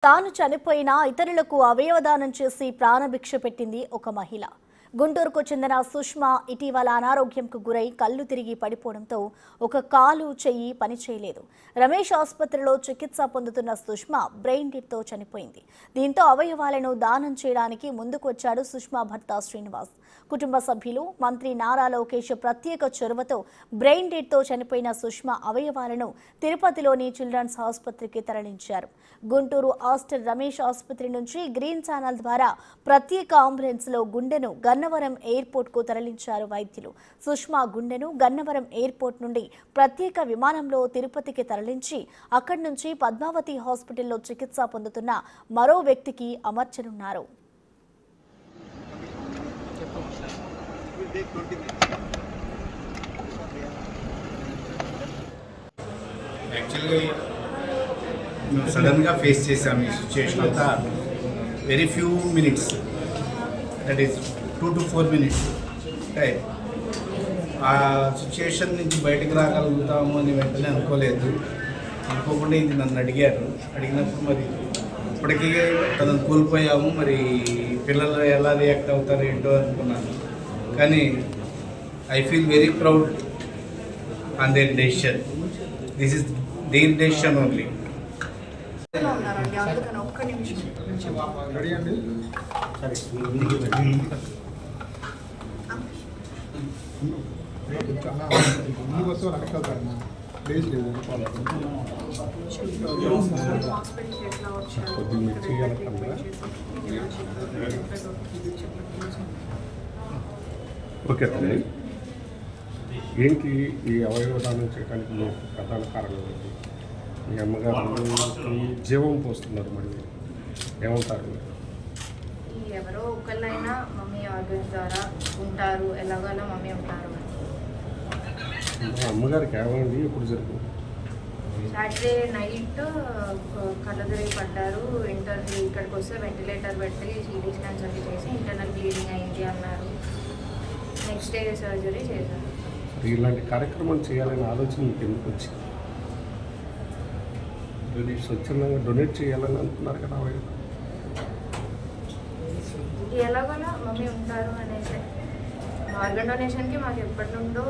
తాను చనిపోయినా ఇతరులకు అవయవదానం చేసి ప్రాణభిక్ష పెట్టింది ఒక మహిళ. గుంటూరుకు చెందిన సుష్మా ఇటీవల అనారోగ్యంకు గురై కళ్ళు తిరిగి పడిపోవడంతో ఒక కాలు చెయ్యి పనిచేయలేదు. రమేష్ ఆసుపత్రిలో చికిత్స పొందుతున్న సుష్మా బ్రెయిన్ డెత్తో చనిపోయింది. దీంతో అవయవాలను దానం చేయడానికి ముందుకు వచ్చాడు సుష్మా భర్త శ్రీనివాస్. కుటుంబ సభ్యులు, మంత్రి నారా లోకేష్ ప్రత్యేక చొరవతో బ్రెయిన్ డెత్తో చనిపోయిన సుష్మా అవయవాలను తిరుపతిలోని చిల్డ్రన్స్ ఆసుపత్రికి తరలించారు. గుంటూరు ఆస్టర్ రమేష్ ఆసుపత్రి నుంచి గ్రీన్ ఛానల్ ద్వారా ప్రత్యేక అంబులెన్స్లో గుండెను గన్నవరం ఎయిర్పోర్ట్కు తరలించారు వైద్యులు. సుష్మా గుండెను గన్నవరం ఎయిర్పోర్ట్ నుండి ప్రత్యేక విమానంలో తిరుపతికి తరలించి అక్కడి నుంచి పద్మావతి హాస్పిటల్లో చికిత్స పొందుతున్న మరో వ్యక్తికి అమర్చనున్నారు. సడన్గా ఫేస్ చేసాము ఈ సిచ్యుయేషన్ అంతా. Very few minutes, that is 2 to 4 minutes time. ఆ సిచ్యుయేషన్ నుంచి బయటకు రాగలుగుతాము అని వెంటనే అనుకోకుండా ఇది నన్ను అడిగినప్పుడు మరి ఇప్పటికీ తనను కోల్పోయాము, మరి పిల్లలు ఎలా రియాక్ట్ అవుతారు ఏంటో అనుకున్నాను. కానీ I feel very proud on their decision. This is their decision only. Okay తల్లి, ఏంటి ఈ అవయవదానం చేయడానికి మీకు ప్రధాన కారణం ఏంటి? మీ అమ్మగారు జీవం పోస్తున్నారు, మళ్ళీ ఏమంటారు? ఎవరో ఒకళ్ళైనా మమ్మీ ఆర్గన్స్ ద్వారా ఉంటారు, ఎలాగోలా మమ్మీ ఉంటారు. అమ్మగారికి ఏమైంది, ఎప్పుడు జరిగింది? సాటర్డే నైట్ కళ్ళు తిరిగి పడ్డారు. ఇక్కడికి వస్తే వెంటిలేటర్ పెట్టి సిటీ స్కాన్స్ అవి చేసి ఇంటర్నల్ బ్లీడింగ్ అయింది అన్నారు. నెక్స్ట్ డే సర్జరీ చేశారు. ఇలాంటి కార్యక్రమం చేయాలనే ఆలోచన మీకు ఎందుకు వచ్చింది? స్వచ్ఛందంగా డొనేట్ చేయాలని అనుకున్నారు కదా. ఎలాగోలా మమ్మీ ఉంటారు అనేసి ఆర్గన్ డొనేషన్కి మాకు ఎప్పటి నుండో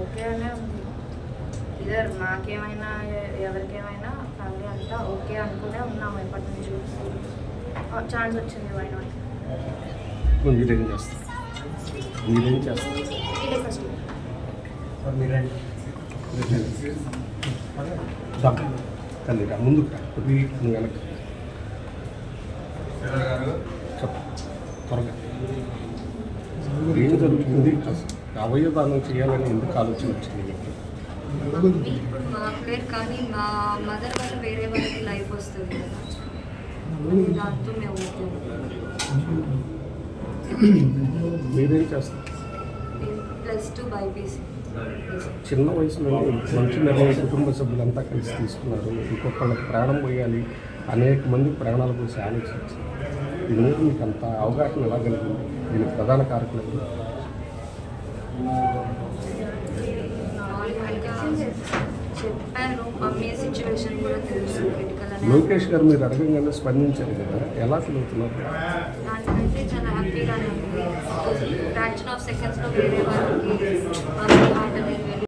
ఓకే అనే ఉంది. ఇద్దరు మాకేమైనా ఎవరికేమైనా ఫ్యామిలీ అంతా ఓకే అనుకునే ఉన్నాము ఎప్పటి నుంచి. ఛాన్స్ వచ్చింది వై నాట్. మీరేం చేస్తారు? ఇదే ఫస్ట్ తల్లి ముందుకు నువ్వు వెనక చెప్పు త్వరగా. ఏం జరుగుతుంది? అవయవదానం చేయాలని ఎందుకు ఆలోచన వచ్చింది మీకు? ఇప్పుడు మా పేరు కానీ మా మదర్ వల్ల వేరే వాళ్ళకి లైఫ్ వస్తుంది కదా, దాంతో మేము మీరేం చేస్తారు? +2 బైపీసీ. చిన్న వయసులో మంచి నిర్ణయం కుటుంబ సభ్యులంతా కలిసి తీసుకున్నారు. ఇంకొకళ్ళకి ప్రాణం పోయాలి, అనేక మంది ప్రాణాల గురించి ఆలోచించి దీని మీద మీకు అంత అవగాహన ఎలా కలిగింది? దీనికి ప్రధాన కారకులు చెప్పారు. మమ్మీ సిచ్యువేషన్ కూడా తెలుసు, క్రిటికల్ అని. లోకేష్ గారు మీరు అడగంగానే స్పందించారు కదా, ఎలా ఫీల్ అవుతున్నారు? దానికంటే చాలా హ్యాపీగానే ఉంది. ఫ్రాక్షన్ ఆఫ్ సెకండ్స్లో వేరే వాళ్ళకి మమ్మీ హార్ట్ అనేది